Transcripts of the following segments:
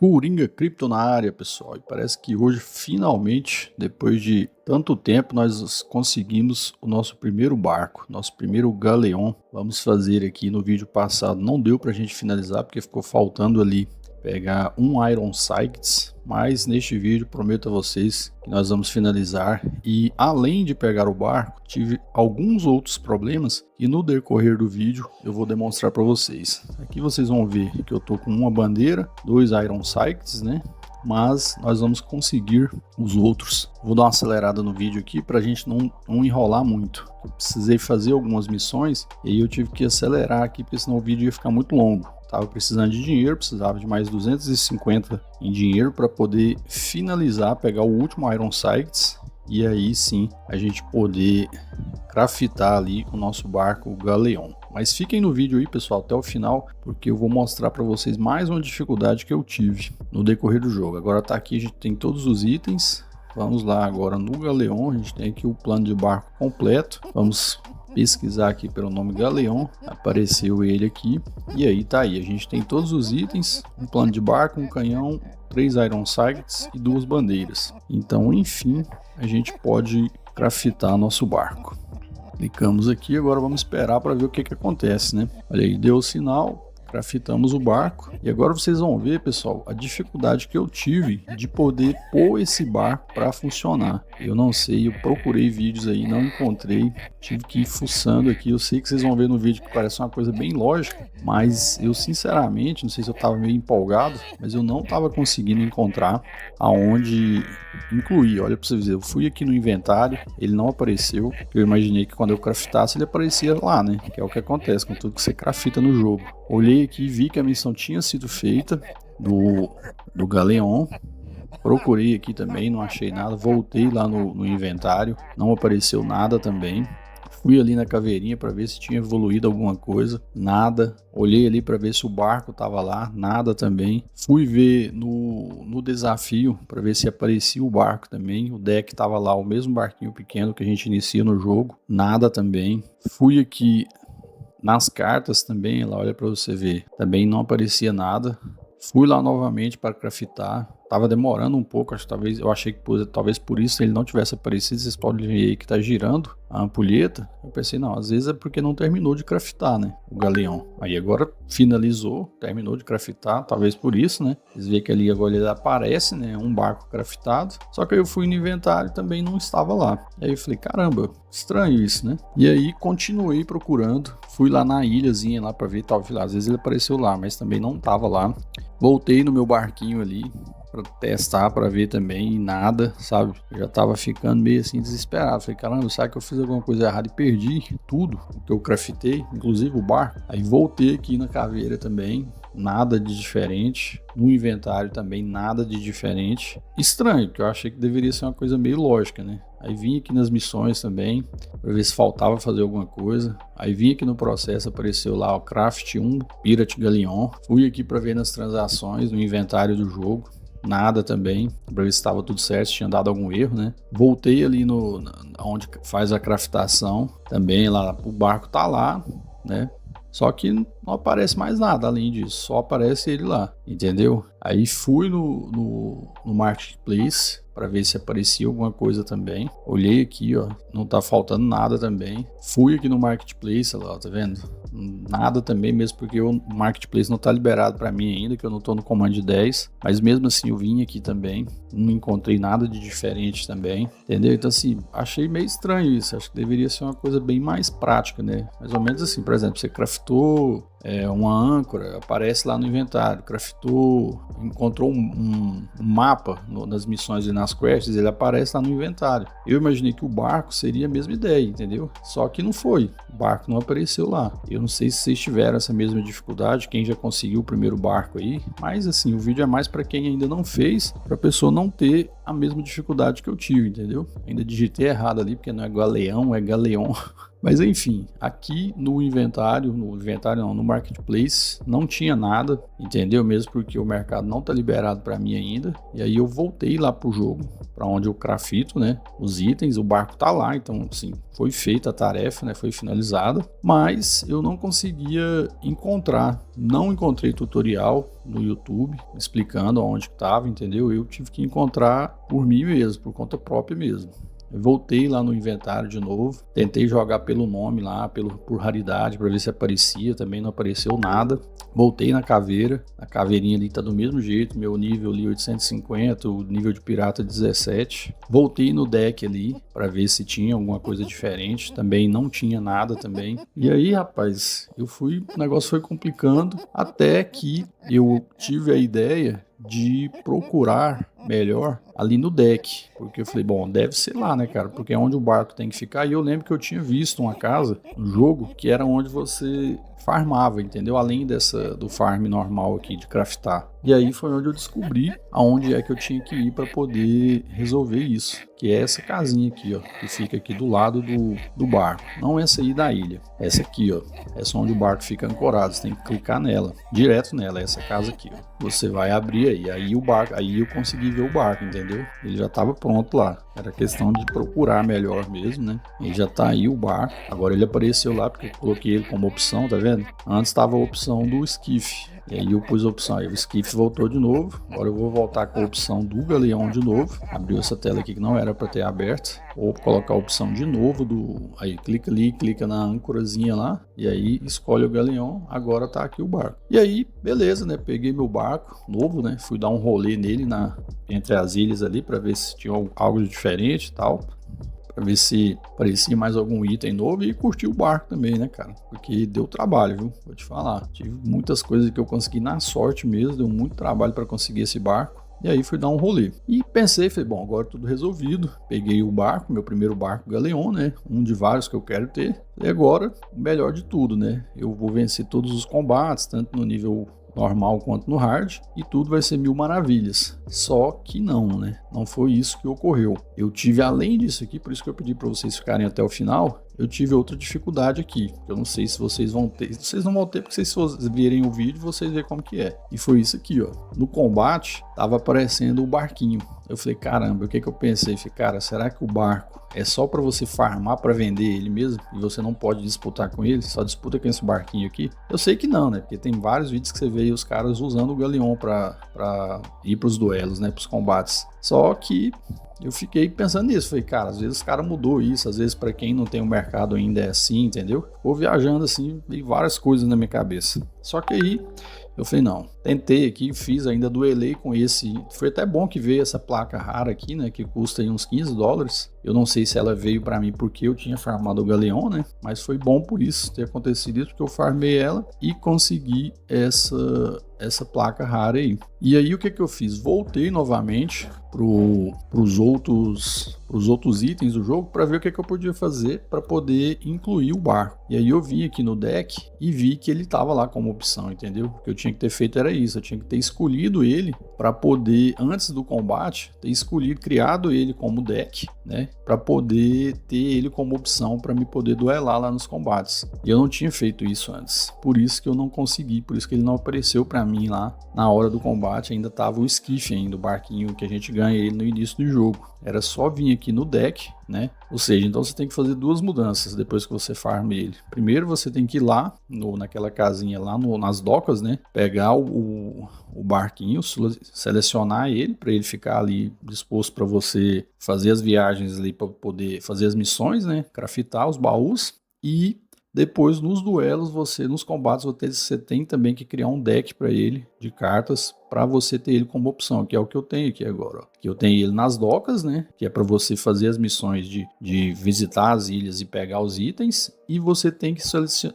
Coringa Cripto na área, pessoal. E parece que hoje, finalmente, depois de tanto tempo, nós conseguimos o nosso primeiro barco, nosso primeiro galeão. Vamos fazer aqui no vídeo passado. Não deu pra gente finalizar, porque ficou faltando ali pegar um Iron Sights, mas neste vídeo prometo a vocês que nós vamos finalizar. E além de pegar o barco, tive alguns outros problemas e no decorrer do vídeo eu vou demonstrar para vocês. Aqui vocês vão ver que eu tô com uma bandeira, 2 Iron Sights, né? Mas nós vamos conseguir os outros. Vou dar uma acelerada no vídeo aqui para a gente não enrolar muito. Eu precisei fazer algumas missões e aí eu tive que acelerar aqui, porque senão o vídeo ia ficar muito longo. Tava precisando de dinheiro, precisava de mais 250 em dinheiro para poder finalizar, pegar o último Iron Sights e aí sim a gente poder craftar ali o nosso barco, o Galeão. Mas fiquem no vídeo aí, pessoal, até o final, porque eu vou mostrar para vocês mais uma dificuldade que eu tive no decorrer do jogo. Agora tá aqui, a gente tem todos os itens. Vamos lá agora no Galeão, a gente tem aqui o plano de barco completo. Vamos pesquisar aqui pelo nome Galeão, apareceu ele aqui. E aí tá aí, a gente tem todos os itens, um plano de barco, um canhão, 3 Iron Sights e 2 bandeiras. Então, enfim, a gente pode craftar nosso barco. Clicamos aqui, agora vamos esperar para ver o que acontece, né? Olha aí, deu o sinal, craftamos o barco. E agora vocês vão ver, pessoal, a dificuldade que eu tive de poder pôr esse barco para funcionar. Eu não sei, eu procurei vídeos aí, não encontrei. Tive que ir fuçando aqui. Eu sei que vocês vão ver no vídeo que parece uma coisa bem lógica, mas eu sinceramente, não sei se eu estava meio empolgado, mas eu não estava conseguindo encontrar aonde incluir. Olha para vocês verem, eu fui aqui no inventário, ele não apareceu. Eu imaginei que quando eu craftasse ele aparecia lá, né? Que é o que acontece com tudo que você crafta no jogo. Olhei aqui e vi que a missão tinha sido feita do Galeão. Procurei aqui também, não achei nada. Voltei lá no inventário, não apareceu nada também. Fui ali na caveirinha para ver se tinha evoluído alguma coisa, nada. Olhei ali para ver se o barco estava lá, nada também. Fui ver no desafio para ver se aparecia o barco também. O deck estava lá, o mesmo barquinho pequeno que a gente inicia no jogo, nada também. Fui aqui nas cartas também, lá olha para você ver, também não aparecia nada. Fui lá novamente para craftar. Tava demorando um pouco, eu achei que talvez por isso ele não tivesse aparecido. Vocês podem ver aí que tá girando a ampulheta. Eu pensei, não, às vezes é porque não terminou de craftar, né, o Galeão. Aí agora finalizou, terminou de craftar, talvez por isso, né. Vocês veem que ali agora ele aparece, né, um barco craftado. Só que aí eu fui no inventário e também não estava lá. Aí eu falei, caramba, estranho isso, né. E aí continuei procurando, fui lá na ilhazinha lá para ver, talvez às vezes ele apareceu lá, mas também não estava lá. Voltei no meu barquinho ali para testar, para ver também, e nada, sabe? Eu já tava ficando meio assim desesperado. Falei, caramba, será que eu fiz alguma coisa errada e perdi tudo o que eu craftei, inclusive o barco? Aí voltei aqui na caveira também, nada de diferente. No inventário também, nada de diferente. Estranho, porque eu achei que deveria ser uma coisa meio lógica, né? Aí vim aqui nas missões também, para ver se faltava fazer alguma coisa. Aí vim aqui no processo, apareceu lá o Craft 1 Pirate Galeon. Fui aqui para ver nas transações, no inventário do jogo. Nada também, para ver se estava tudo certo, se tinha dado algum erro, né? Voltei ali onde faz a craftação, também lá, o barco tá lá, né? Só que não aparece mais nada além disso, só aparece ele lá, entendeu? Aí fui no Marketplace para ver se aparecia alguma coisa também. Olhei aqui, ó, não tá faltando nada também. Fui aqui no Marketplace, lá, tá vendo? Nada também, mesmo porque o Marketplace não tá liberado para mim ainda, que eu não tô no Command 10. Mas mesmo assim eu vim aqui também, não encontrei nada de diferente também, entendeu? Então assim, achei meio estranho isso. Acho que deveria ser uma coisa bem mais prática, né? Mais ou menos assim, por exemplo, você craftou uma âncora, aparece lá no inventário, craftou, encontrou um mapa nas missões e nas quests, ele aparece lá no inventário. Eu imaginei que o barco seria a mesma ideia, entendeu? Só que não foi, o barco não apareceu lá. Eu não sei se vocês tiveram essa mesma dificuldade, quem já conseguiu o primeiro barco aí, mas assim, o vídeo é mais para quem ainda não fez, para a pessoa não ter a mesma dificuldade que eu tive, entendeu? Ainda digitei errado ali, porque não é Galeão, é Galeão. Mas enfim, aqui no inventário não, no Marketplace, não tinha nada, entendeu? Mesmo porque o mercado não tá liberado para mim ainda. E aí eu voltei lá pro jogo, para onde eu crafito, né? Os itens, o barco tá lá, então assim, foi feita a tarefa, né? Foi finalizada, mas eu não conseguia encontrar, não encontrei tutorial no YouTube explicando aonde que tava, entendeu? Eu tive que encontrar por mim mesmo, por conta própria mesmo. Eu voltei lá no inventário de novo, tentei jogar pelo nome lá, por raridade, para ver se aparecia, também não apareceu nada. Voltei na caveira, a caveirinha ali tá do mesmo jeito, meu nível ali 850, o nível de pirata 17. Voltei no deck ali para ver se tinha alguma coisa diferente, também não tinha nada também. E aí, rapaz, o negócio foi complicando até que eu tive a ideia de procurar melhor ali no deck, porque eu falei, bom, deve ser lá, né, cara, porque é onde o barco tem que ficar. E eu lembro que eu tinha visto uma casa no jogo que era onde você farmava, entendeu? Além do farm normal aqui de craftar. E aí foi onde eu descobri aonde é que eu tinha que ir para poder resolver isso, que é essa casinha aqui, ó, que fica aqui do lado do barco. Não essa aí da ilha, essa aqui, ó, essa onde o barco fica ancorado. Você tem que clicar nela, direto nela, essa casa aqui, ó. Você vai abrir aí o barco, aí eu consegui ver o barco, entendeu? Ele já estava pronto lá. Era questão de procurar melhor mesmo, né? Ele já tá aí o barco. Agora ele apareceu lá porque eu coloquei ele como opção, tá vendo? Antes estava a opção do esquife. E aí eu pus a opção, aí o esquife voltou de novo. Agora eu vou voltar com a opção do galeão de novo. Abriu essa tela aqui que não era para ter aberto. Ou colocar a opção de novo aí clica ali, clica na âncorazinha lá. E aí escolhe o galeão, agora tá aqui o barco. E aí, beleza, né? Peguei meu barco novo, né? Fui dar um rolê nele entre as ilhas ali para ver se tinha algo diferente e tal. Pra ver se aparecia mais algum item novo e curtir o barco também, né, cara? Porque deu trabalho, viu? Vou te falar. Tive muitas coisas que eu consegui na sorte mesmo, deu muito trabalho para conseguir esse barco. E aí fui dar um rolê. E pensei, falei, bom, agora tudo resolvido. Peguei o barco, meu primeiro barco Galeon, né? Um de vários que eu quero ter. E agora, o melhor de tudo, né? Eu vou vencer todos os combates, tanto no nível normal quanto no hard, e tudo vai ser 1000 maravilhas. Só que não, né? Não foi isso que ocorreu. Eu tive, além disso aqui, por isso que eu pedi para vocês ficarem até o final, eu tive outra dificuldade aqui. Eu não sei se vocês vão ter. Vocês não vão ter, porque se vocês virem o vídeo, vocês verem como que é. E foi isso aqui, ó. No combate, tava aparecendo o barquinho. Eu falei, caramba, o que eu pensei? Falei, cara, será que o barco é só para você farmar para vender ele mesmo? E você não pode disputar com ele? Só disputa com esse barquinho aqui? Eu sei que não, né? Porque tem vários vídeos que você vê os caras usando o Galeon para ir pros duelos, né? Pros combates. Só que eu fiquei pensando nisso, falei, cara, às vezes o cara mudou isso, às vezes para quem não tem o mercado ainda é assim, entendeu? Vou viajando assim, e várias coisas na minha cabeça. Só que aí eu falei, não, tentei aqui, fiz, ainda duelei com esse. Foi até bom que veio essa placa rara aqui, né, que custa aí uns $15. Eu não sei se ela veio para mim porque eu tinha farmado o Galeon, né, mas foi bom por isso, ter acontecido isso, porque eu farmei ela e consegui essa placa rara aí. E aí o que eu fiz? Voltei novamente pros outros itens do jogo para ver o que eu podia fazer para poder incluir o barco. E aí eu vim aqui no deck e vi que ele tava lá como opção, entendeu? O que eu tinha que ter feito era isso, eu tinha que ter escolhido ele para poder, antes do combate, ter escolhido, criado ele como deck, né? Para poder ter ele como opção para me poder duelar lá nos combates. E eu não tinha feito isso antes, por isso que eu não consegui, por isso que ele não apareceu para mim lá na hora do combate. Ainda tava o esquife ainda, o barquinho que a gente ganha ele no início do jogo. Era só vir aqui no deck, né? Ou seja, então você tem que fazer duas mudanças depois que você farma ele. Primeiro você tem que ir lá naquela casinha lá nas docas, né? Pegar o barquinho, selecionar ele para ele ficar ali disposto para você fazer as viagens ali, para poder fazer as missões, né? Craftar os baús. E depois nos duelos, nos combates, você tem também que criar um deck para ele de cartas para você ter ele como opção, que é o que eu tenho aqui agora. Ó. Que eu tenho ele nas docas, né? Que é para você fazer as missões de visitar as ilhas e pegar os itens. E você tem que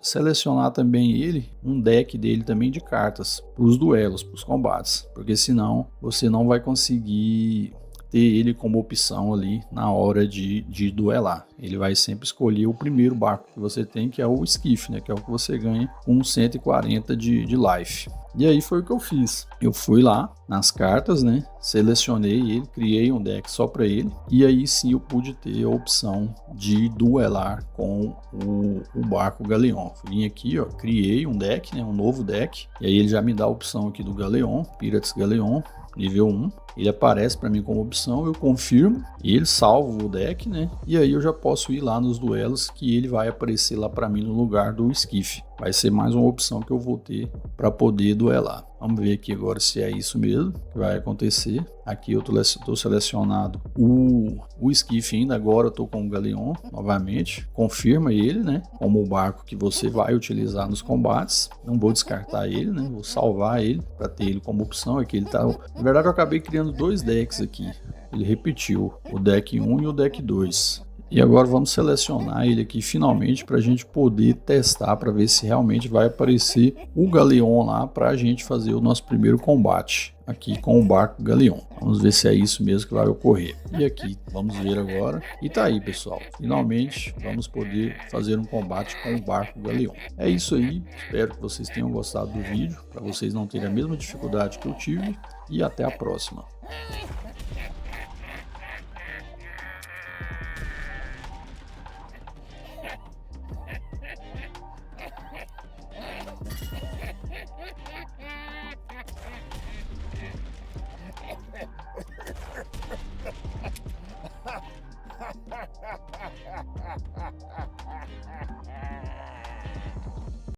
selecionar também um deck dele também de cartas para os duelos, para os combates, porque senão você não vai conseguir ter ele como opção ali na hora de duelar. Ele vai sempre escolher o primeiro barco que você tem, que é o esquife, né? Que é o que você ganha com 140 de life. E aí foi o que eu fiz. Eu fui lá nas cartas, né? Selecionei ele, criei um deck só para ele. E aí sim eu pude ter a opção de duelar com o barco Galeon. Vim aqui, ó, criei um deck, né? Um novo deck. E aí ele já me dá a opção aqui do Galeon, Pirates Galeon, nível 1. Ele aparece para mim como opção, eu confirmo, e ele salva o deck, né? E aí eu já posso ir lá nos duelos que ele vai aparecer lá para mim no lugar do esquife. Vai ser mais uma opção que eu vou ter para poder duelar. Vamos ver aqui agora se é isso mesmo que vai acontecer. Aqui eu estou selecionado o esquife ainda, agora eu estou com o Galeon novamente. Confirma ele, né? Como o barco que você vai utilizar nos combates. Não vou descartar ele, né? Vou salvar ele para ter ele como opção. Aqui ele tá. Na verdade eu acabei criando dois decks aqui. Ele repetiu o deck 1 e o deck 2. E agora vamos selecionar ele aqui finalmente para a gente poder testar, para ver se realmente vai aparecer o Galeon lá para a gente fazer o nosso primeiro combate aqui com o barco Galeon. Vamos ver se é isso mesmo que vai ocorrer. E aqui, vamos ver agora. E tá aí, pessoal. Finalmente vamos poder fazer um combate com o barco Galeon. É isso aí. Espero que vocês tenham gostado do vídeo, para vocês não terem a mesma dificuldade que eu tive. E até a próxima.